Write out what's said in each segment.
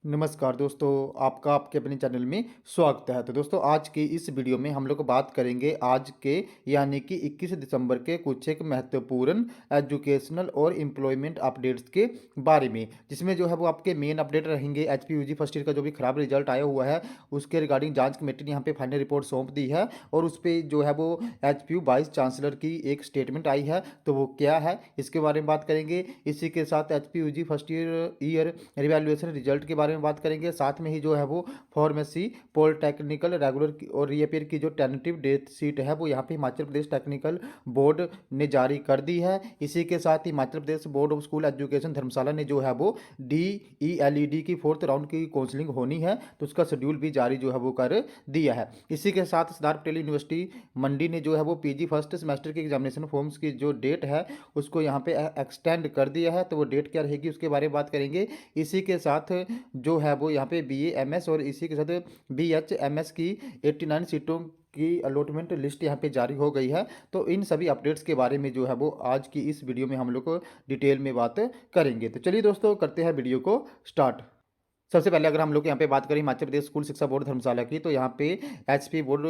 नमस्कार दोस्तों, आपका आपके अपने चैनल में स्वागत है। तो दोस्तों आज की इस वीडियो में हम लोग बात करेंगे आज के यानी कि 21 दिसंबर के कुछ एक महत्वपूर्ण एजुकेशनल और एम्प्लॉयमेंट अपडेट्स के बारे में, जिसमें जो है वो आपके मेन अपडेट रहेंगे। एचपीयूजी फर्स्ट ईयर का जो भी खराब रिजल्ट आया हुआ है उसके रिगार्डिंग जांच कमेटी ने यहाँ पे फाइनल रिपोर्ट सौंप दी है और उस पर जो है वो एचपीयू वाइस चांसलर की एक स्टेटमेंट आई है। तो वो क्या है इसके बारे में बात करेंगे। इसी के साथ एचपीयूजी फर्स्ट ईयर रिवैल्यूएशन रिजल्ट के बारे में बात करेंगे। साथ में ही जो है वो फार्मेसी पॉलिटेक्निकल रेगुलर और रीअपीयर की जो टेंटेटिव डेट शीट है वो यहाँ पे हिमाचल प्रदेश टेक्निकल बोर्ड ने जारी कर दी है। इसी के साथ Himachal Pradesh board of school education धर्मशाला ने जो है वो DELED की 4th राउंड की काउंसलिंग होनी है तो उसका शेड्यूल भी जारी जो है वो कर दिया है। इसी के साथ सरदार पटेल यूनिवर्सिटी मंडी ने जो है वो पीजी फर्स्ट सेमेस्टर के एग्जामिनेशन फॉर्म्स की जो डेट है उसको यहाँ पे एक्सटेंड कर दिया है। तो वो डेट क्या रहेगी उसके बारे में बात करेंगे। इसी के साथ जो है वो यहाँ पे BA MS और इसी के साथ BH MS की 89 सीटों की अलॉटमेंट लिस्ट यहाँ पे जारी हो गई है। तो इन सभी अपडेट्स के बारे में जो है वो आज की इस वीडियो में हम लोग को डिटेल में बात करेंगे। तो चलिए दोस्तों करते हैं वीडियो को स्टार्ट। सबसे पहले अगर हम लोग यहाँ पे बात करें हिमाचल प्रदेश स्कूल शिक्षा बोर्ड धर्मशाला की, तो यहाँ पे एचपी बोर्ड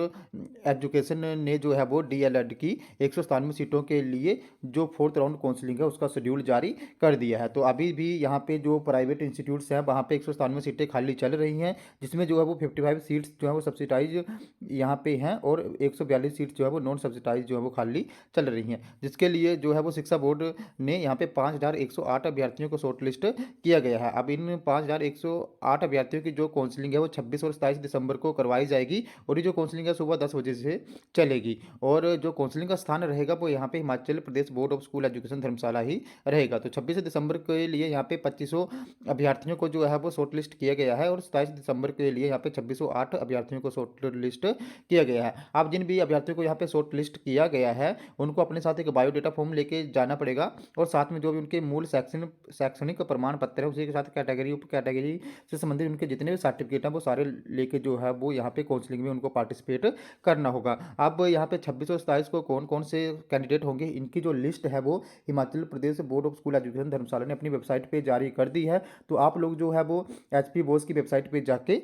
एजुकेशन ने जो है वो DLED की 197 सीटों के लिए जो 4th राउंड काउंसलिंग है उसका शेड्यूल जारी कर दिया है। तो अभी भी यहाँ पे जो प्राइवेट इंस्टीट्यूट्स हैं वहाँ पे 197 सीटें खाली चल रही हैं, जिसमें जो है वो 55 सीट्स जो है वो सब्सिडाइज यहाँ पे हैं और 142 सीट्स जो है वो नॉन सब्सिडाइज जो है वो खाली चल रही हैं, जिसके लिए जो है वो शिक्षा बोर्ड ने यहाँ पे 5108 अभ्यर्थियों को शॉर्ट लिस्ट किया गया है। अब इन 5108 अभ्यर्थियों की जो काउंसलिंग है वो 26 और 27 दिसंबर को करवाई जाएगी और ये जो काउंसलिंग है सुबह 10 बजे से चलेगी और जो काउंसलिंग का स्थान रहेगा वो यहाँ पे Himachal Pradesh board of school education धर्मशाला ही रहेगा। तो 26 दिसंबर के लिए यहाँ पे 2500 अभ्यर्थियों को जो है वो शॉर्ट लिस्ट किया गया है और 27 दिसंबर के लिए यहाँ पे 2608 अभ्यर्थियों को शॉर्ट लिस्ट किया गया है। अब जिन भी अभ्यर्थियों को यहाँ पे शॉर्ट लिस्ट किया गया है उनको अपने साथ एक बायोडेटा फॉर्म लेके जाना पड़ेगा और साथ में जो भी उनके मूल शैक्षणिक प्रमाण पत्र है उसी के साथ कैटेगरी उप कैटेगरी से संबंधित उनके जितने भी सर्टिफिकेट हैं वो सारे लेके जो है वो यहाँ पे काउंसलिंग में उनको पार्टिसिपेट करना होगा। अब यहाँ पे 26 और 27 को कौन कौन से कैंडिडेट होंगे इनकी जो लिस्ट है वो Himachal Pradesh board of school education धर्मशाला ने अपनी वेबसाइट पे जारी कर दी है। तो आप लोग जो है वो HP बोस की वेबसाइट पे जाके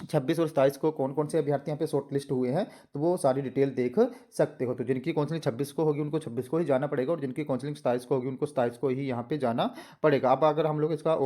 26 और 27 को कौन कौन से अभ्यर्थी यहाँ पे शॉर्ट लिस्ट हुए हैं तो वो सारी डिटेल देख सकते हो। तो जिनकी काउंसलिंग 26 को होगी उनको 26 को ही जाना पड़ेगा और जिनकी काउंसलिंग 27 को होगी उनको 27 को ही यहाँ पे जाना पड़ेगा। अब अगर हम लोग इसका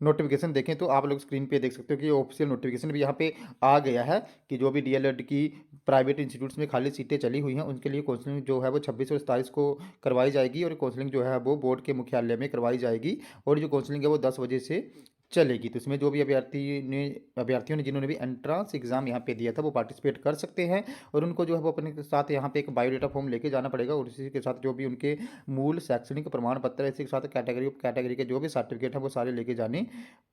नोटिफिकेशन देखें तो आप लोग स्क्रीन पे देख सकते हो कि ऑफिशियल नोटिफिकेशन भी यहाँ पे आ गया है कि जो भी DLED की प्राइवेट इंस्टीट्यूट्स में खाली सीटें चली हुई हैं उनके लिए काउंसलिंग जो है वो 26 और 27 को करवाई जाएगी और काउंसलिंग जो है वो बोर्ड के मुख्यालय में करवाई जाएगी और जो काउंसलिंग है वो 10 बजे से चलेगी। तो इसमें जो भी अभ्यर्थियों ने जिन्होंने भी एंट्रेंस एग्जाम यहाँ पे दिया था वो पार्टिसिपेट कर सकते हैं और उनको जो है वो अपने साथ यहाँ पे एक बायोडेटा फॉर्म लेके जाना पड़ेगा और इसी के साथ जो भी उनके मूल शैक्षणिक प्रमाण पत्र है इसी के साथ कैटेगरी उप कैटेगरी के जो भी सर्टिफिकेट है वो सारे लेके जाने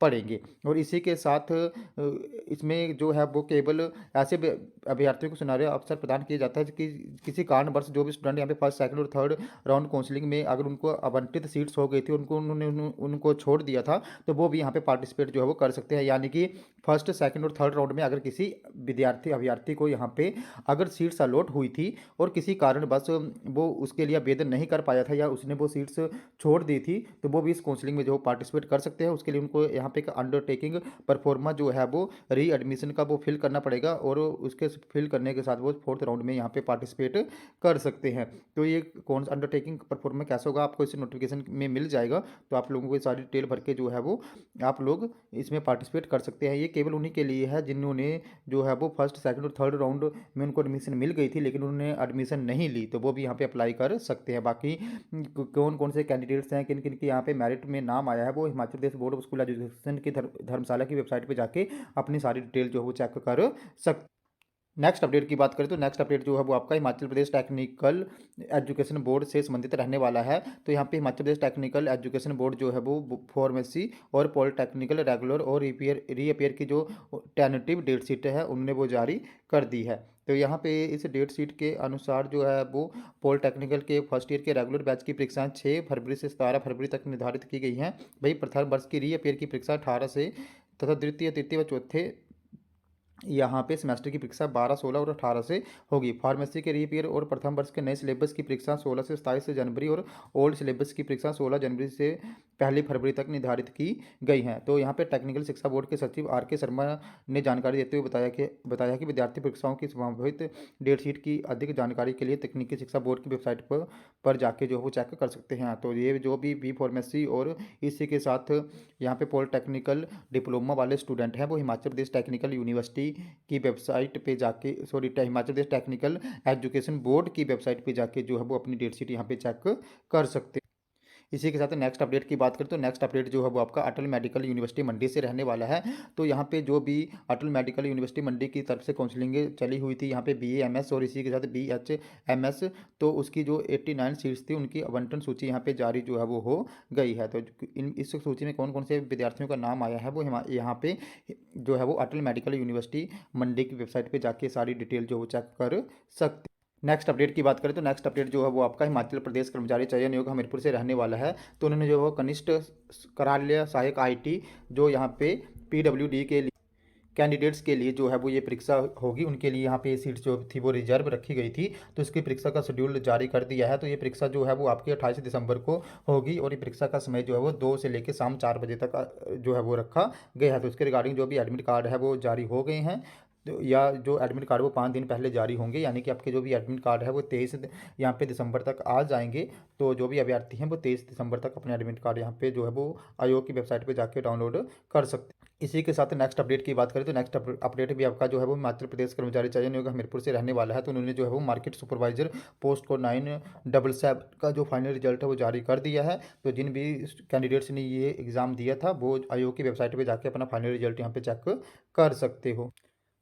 पड़ेंगे। और इसी के साथ इसमें जो है वो केवल ऐसे अभ्यर्थियों को सुनहरे अवसर प्रदान किया जाता है कि किसी कारणवश जो भी स्टूडेंट यहाँ पे फर्स्ट सेकंड और थर्ड राउंड काउंसलिंग में अगर उनको आवंटित सीट्स हो गई थी उन्होंने उनको छोड़ दिया था तो वो भी यहाँ पे पार्टिसिपेट जो है वो कर सकते हैं। यानी कि फर्स्ट सेकंड और थर्ड राउंड में अगर किसी अभ्यर्थी को यहाँ पे अगर सीट्स अलॉट हुई थी और किसी कारणवश वो उसके लिए आवेदन नहीं कर पाया था या उसने वो सीट्स छोड़ दी थी तो वो भी इस काउंसलिंग में जो पार्टिसिपेट कर सकते हैं। उसके लिए उनको यहाँ पे एक अंडरटेकिंग परफॉर्मा जो है वो री एडमिशन का वो फिल करना पड़ेगा और उसके फिल करने के साथ वो 4th राउंड में यहाँ पे पार्टिसिपेट कर सकते हैं। तो ये कौन सा अंडरटेकिंग परफॉर्मा कैसा होगा आपको इस नोटिफिकेशन में मिल जाएगा। तो आप लोगों को सारी डिटेल भर के जो है वो आप लोग इसमें पार्टिसिपेट कर सकते हैं। ये केवल उन्हीं के लिए है जिन्होंने जो है वो फर्स्ट सेकंड और थर्ड राउंड में उनको एडमिशन मिल गई थी लेकिन उन्होंने एडमिशन नहीं ली तो वो भी यहाँ पे अप्लाई कर सकते हैं। बाकी कौन कौन से कैंडिडेट्स हैं किन किन की यहाँ पे मेरिट में नाम आया है वो Himachal Pradesh board of school education की धर्मशाला की वेबसाइट पे जाके अपनी सारी डिटेल जो है वो चेक कर सकते। नेक्स्ट अपडेट की बात करें तो नेक्स्ट अपडेट जो है वो आपका Himachal Pradesh technical education board से संबंधित रहने वाला है। तो यहाँ पे Himachal Pradesh technical education board जो है वो फार्मेसी और पॉलिटेक्निकल रेगुलर और रीअपेयर की जो टेंटेटिव डेट शीट है उनने वो जारी कर दी है। तो यहाँ पे इस डेट शीट के अनुसार जो है वो पॉलिटेक्निकल के फर्स्ट ईयर के रेगुलर बैच की परीक्षाएं 6 फरवरी से 17 फरवरी तक निर्धारित की गई हैं। वही प्रथम वर्ष की रीअपेयर की परीक्षा 18 से तथा द्वितीय तृतीय व चौथे यहाँ पे सेमेस्टर की परीक्षा 12, 16 और 18 से होगी। फार्मेसी के रीप ईयर और प्रथम वर्ष के नए सिलेबस की परीक्षा 16 से 27 जनवरी और ओल्ड सिलेबस की परीक्षा 16 जनवरी से 1 फरवरी तक निर्धारित की गई हैं। तो यहाँ पे टेक्निकल शिक्षा बोर्ड के सचिव आर के शर्मा ने जानकारी देते हुए बताया कि विद्यार्थी परीक्षाओं की संभावित डेट शीट की अधिक जानकारी के लिए तकनीकी शिक्षा बोर्ड की वेबसाइट पर जाके जो है वो चेक कर सकते हैं। तो ये जो भी बी फार्मेसी और इसी के साथ यहाँ पे पॉलिटेक्निकल डिप्लोमा वाले स्टूडेंट हैं वो हिमाचल प्रदेश टेक्निकल यूनिवर्सिटी की वेबसाइट पे जाके Himachal Pradesh technical education board की वेबसाइट पे जाके जो है वो अपनी डेट शीट यहाँ पे चेक कर सकते हैं। इसी के साथ नेक्स्ट अपडेट की बात करें तो नेक्स्ट अपडेट जो है वो आपका अटल मेडिकल यूनिवर्सिटी मंडी से रहने वाला है। तो यहाँ पे जो भी अटल मेडिकल यूनिवर्सिटी मंडी की तरफ से काउंसलिंग चली हुई थी यहाँ पे BA MS और इसी के साथ BHMS, तो उसकी जो 89 सीट्स थी उनकी आवंटन सूची यहाँ पे जारी जो है वो हो गई है। तो इस सूची में कौन कौन से विद्यार्थियों का नाम आया है वो यहाँ पे जो है वो अटल मेडिकल यूनिवर्सिटी मंडी की वेबसाइट पर जाके सारी डिटेल जो वो चेक कर सकते। नेक्स्ट अपडेट की बात करें तो नेक्स्ट अपडेट जो है वो आपका हिमाचल प्रदेश कर्मचारी चयन आयोग हमीरपुर से रहने वाला है। तो उन्होंने जो है कनिष्ठ कार्यालय सहायक IT जो यहाँ पे PWD के लिए कैंडिडेट्स के लिए जो है वो ये परीक्षा होगी, उनके लिए यहाँ पे ये सीट्स जो थी वो रिजर्व रखी गई थी। तो इसकी परीक्षा का शेड्यूल जारी कर दिया है। तो ये परीक्षा जो है वो आपकी 28 दिसंबर को होगी और ये परीक्षा का समय जो है वो 2 से लेकर शाम 4 बजे तक जो है वो रखा गया है। तो इसके रिगार्डिंग जो भी एडमिट कार्ड है वो जारी हो गए हैं। तो या जो एडमिट कार्ड वो 5 दिन पहले जारी होंगे, यानी कि आपके जो भी एडमिट कार्ड है वो 23 यहाँ पे दिसंबर तक आ जाएंगे। तो जो भी अभ्यर्थी हैं वो 23 दिसंबर तक अपने एडमिट कार्ड यहाँ पे जो है वो आयोग की वेबसाइट पे जाके डाउनलोड कर सकते हैं। इसी के साथ नेक्स्ट अपडेट की बात करें तो नेक्स्ट अपडेट भी आपका जो है वो हिमाचल प्रदेश कर्मचारी चयन आयोग हमीरपुर से रहने वाला है। तो उन्होंने जो है वो मार्केट सुपरवाइजर पोस्ट को 9/7 का जो फाइनल रिजल्ट है वो जारी कर दिया है। तो जिन भी कैंडिडेट्स ने ये एग्ज़ाम दिया था वो आयोग की वेबसाइट पर जाके अपना फाइनल रिजल्ट यहाँ पे चेक कर सकते हो।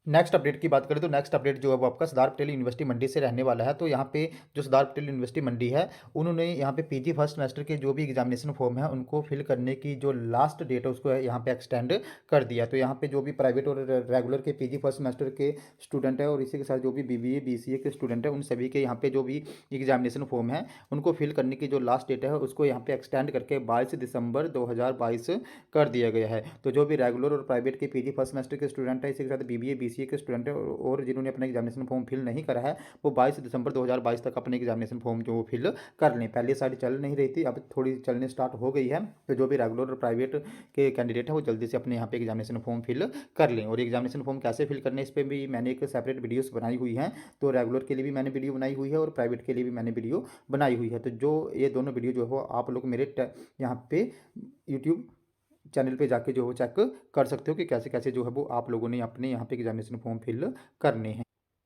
नेक्स्ट अपडेट की बात करें तो नेक्स्ट अपडेट जो है वो आपका सरदार पटेल यूनिवर्सिटी मंडी से रहने वाला है। तो यहाँ पे जो सरदार पटेल यूनिवर्सिटी मंडी है उन्होंने यहाँ पे PG फर्स्ट सेमेस्टर के जो भी एग्जामिनेशन फॉर्म है उनको फिल करने की जो लास्ट डेट है उसको यहाँ पे एक्सटेंड कर दिया। तो यहाँ पे जो भी प्राइवेट और रेगुलर के PG फर्स्ट सेमेस्टर के स्टूडेंट है और इसी के साथ जो भी BBA BCA के स्टूडेंट है उन सभी के यहाँ पे जो भी एग्जामिनेशन फॉर्म है उनको फिल करने की जो लास्ट डेट है उसको यहाँ पे एक्सटेंड करके 22 दिसंबर 2022 कर दिया गया है। तो जो भी रेगुलर और प्राइवेट के PG फर्स्ट सेमेस्टर के स्टूडेंट है इसी के साथ BBA BCA के स्टूडेंट है और जिन्होंने अपना एग्जामिनेशन फॉर्म फिल नहीं करा है वो 22 दिसंबर 2022 तक अपने एग्जामिनेशन फॉर्म जो फिल कर लें। पहले सारी चल नहीं रही थी, अब थोड़ी चलने स्टार्ट हो गई है। तो जो भी रेगुलर और प्राइवेट के कैंडिडेट है वो जल्दी से अपने यहाँ पे एग्जामिनेशन फॉर्म फिल कर लें। और एग्जामिनेशन फॉर्म कैसे फिल करने इस पर भी मैंने एक सेपरेट वीडियोस बनाई हुई हैं। तो रेगुलर के लिए भी मैंने वीडियो बनाई हुई है और प्राइवेट के लिए भी मैंने वीडियो बनाई हुई है। तो जो ये दोनों वीडियो जो है आप लोग मेरे यहाँ पे यूट्यूब चैनल पे जाके जो हो चेक कर सकते हो कि कैसे कैसे जो है वो आप लोगों ने अपने यहाँ पे एग्जामिनेशन फॉर्म फिल करने हैं।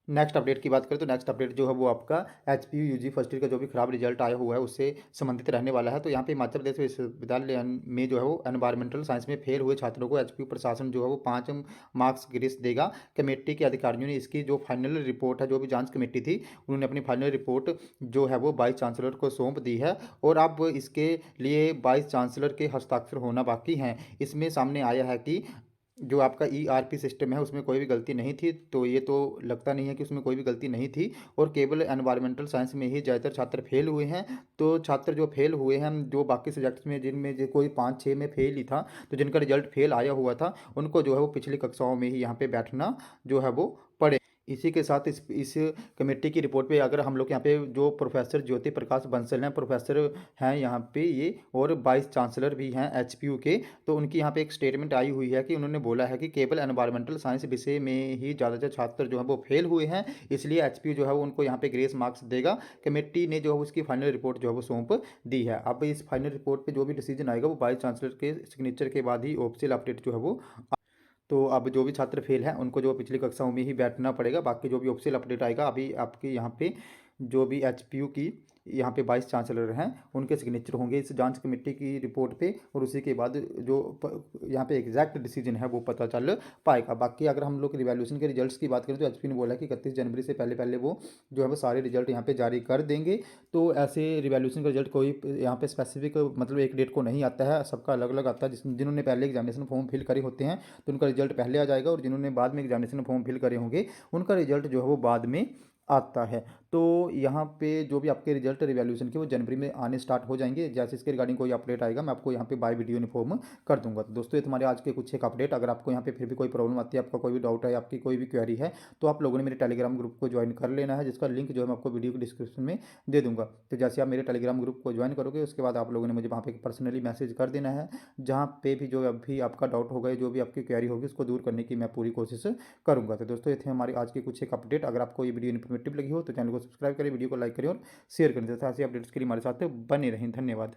नेक्स्ट अपडेट की बात करें तो नेक्स्ट अपडेट जो है वो आपका HPU UG फर्स्ट ईयर का जो भी खराब रिजल्ट आया हुआ है उससे संबंधित रहने वाला है। तो यहाँ पे हिमाचल प्रदेश विश्वविद्यालय में जो है वो एनवायरमेंटल साइंस में फेल हुए छात्रों को HPU प्रशासन जो है वो 5 मार्क्स ग्रेस देगा। कमेटी के अधिकारियों ने इसकी जो फाइनल रिपोर्ट है, जो भी जांच कमेटी थी उन्होंने अपनी फाइनल रिपोर्ट जो है वो वाइस चांसलर को सौंप दी है और अब इसके लिए वाइस चांसलर के हस्ताक्षर होना बाकी हैं। इसमें सामने आया है कि जो आपका ERP सिस्टम है उसमें कोई भी गलती नहीं थी। तो ये तो लगता नहीं है कि उसमें कोई भी गलती नहीं थी और केवल एनवायरमेंटल साइंस में ही ज़्यादातर छात्र फेल हुए हैं। तो छात्र जो फेल हुए हैं जो बाकी सब्जेक्ट्स में जिनमें जो कोई 5-6 में फेल ही था, तो जिनका रिजल्ट फेल आया हुआ था उनको जो है वो पिछली कक्षाओं में ही यहाँ पे बैठना जो है वो पड़े। इसी के साथ इस कमेटी की रिपोर्ट पे अगर हम लोग यहाँ पे जो प्रोफेसर ज्योति प्रकाश बंसल हैं, प्रोफेसर हैं यहाँ पे ये और वाइस चांसलर भी हैं HPU के, तो उनकी यहाँ पे एक स्टेटमेंट आई हुई है कि उन्होंने बोला है कि केवल एनवायरमेंटल साइंस विषय में ही ज़्यादातर छात्र जो है वो फेल हुए हैं, इसलिए HPU जो है वो उनको यहाँ पे ग्रेस मार्क्स देगा। कमेटी ने जो है उसकी फाइनल रिपोर्ट जो है वो सौंप दी है। अब इस फाइनल रिपोर्ट पर जो भी डिसीजन आएगा वो वाइस चांसलर के सिग्नेचर के बाद ही ऑफिशियल अपडेट जो है वो। तो अब जो भी छात्र फेल हैं उनको जो पिछली कक्षाओं में ही बैठना पड़ेगा। बाकी जो भी ऑफिशियल अपडेट आएगा अभी आपके यहाँ पे जो भी HPU की यहाँ पे वाइस चांसलर हैं उनके सिग्नेचर होंगे इस जांच कमेटी की रिपोर्ट पे और उसी के बाद जो यहाँ पे एग्जैक्ट डिसीजन है वो पता चल पाएगा। बाकी अगर हम लोग रिवैल्यूएशन के रिजल्ट्स की बात करें तो HPU ने बोला कि 31 जनवरी से पहले पहले वो जो है वो सारे रिजल्ट यहाँ पे जारी कर देंगे। तो ऐसे रिवैल्यूएशन का रिजल्ट कोई यहाँ पे स्पेसिफिक मतलब एक डेट को नहीं आता है, सबका अलग अलग आता है। जिन्होंने पहले एग्जामिनेशन फॉर्म फिल करे होते हैं तो उनका रिजल्ट पहले आ जाएगा और जिन्होंने बाद में एग्जामिनेशन फॉर्म फिल करे होंगे उनका रिजल्ट जो है वो बाद में आता है। तो यहाँ पे जो भी आपके रिजल्ट रिवैल्यूएशन के वो जनवरी में आने स्टार्ट हो जाएँगे। जैसे इसके रिगार्डिंग कोई अपडेट आएगा मैं आपको यहाँ पे बाय वीडियो इन्फॉर्म कर दूँगा। तो दोस्तों ये तुम्हारे आज के कुछ एक अपडेट, अगर आपको यहाँ पे फिर भी कोई प्रॉब्लम आती है, आपका कोई भी डाउट है, आपकी कोई भी क्वेरी है, तो आप लोगों ने मेरे टेलीग्राम ग्रुप को ज्वाइन कर लेना है, जिसका लिंक जो है मैं आपको वीडियो के डिस्क्रिप्शन में दे दूँगा। तो जैसे आप मेरे टेलीग्राम ग्रुप को ज्वाइन करोगे उसके बाद आप लोगों ने मुझे वहाँ पे पर्सनली मैसेज कर देना है, जहाँ पे भी जो अभी आपका डाउट होगा, जो भी आपकी क्वेरी होगी उसको दूर करने की मैं पूरी कोशिश करूँगा। तो दोस्तों ये थे हमारी आज की कुछ एक अपडेट। अगर आपको ये वीडियो इन्फॉर्मेटिव लगी हो तो चैनल को सब्सक्राइब करें, वीडियो को लाइक करें और शेयर करें। जैसे ऐसी अपडेट्स के लिए हमारे साथ बने रहें। धन्यवाद।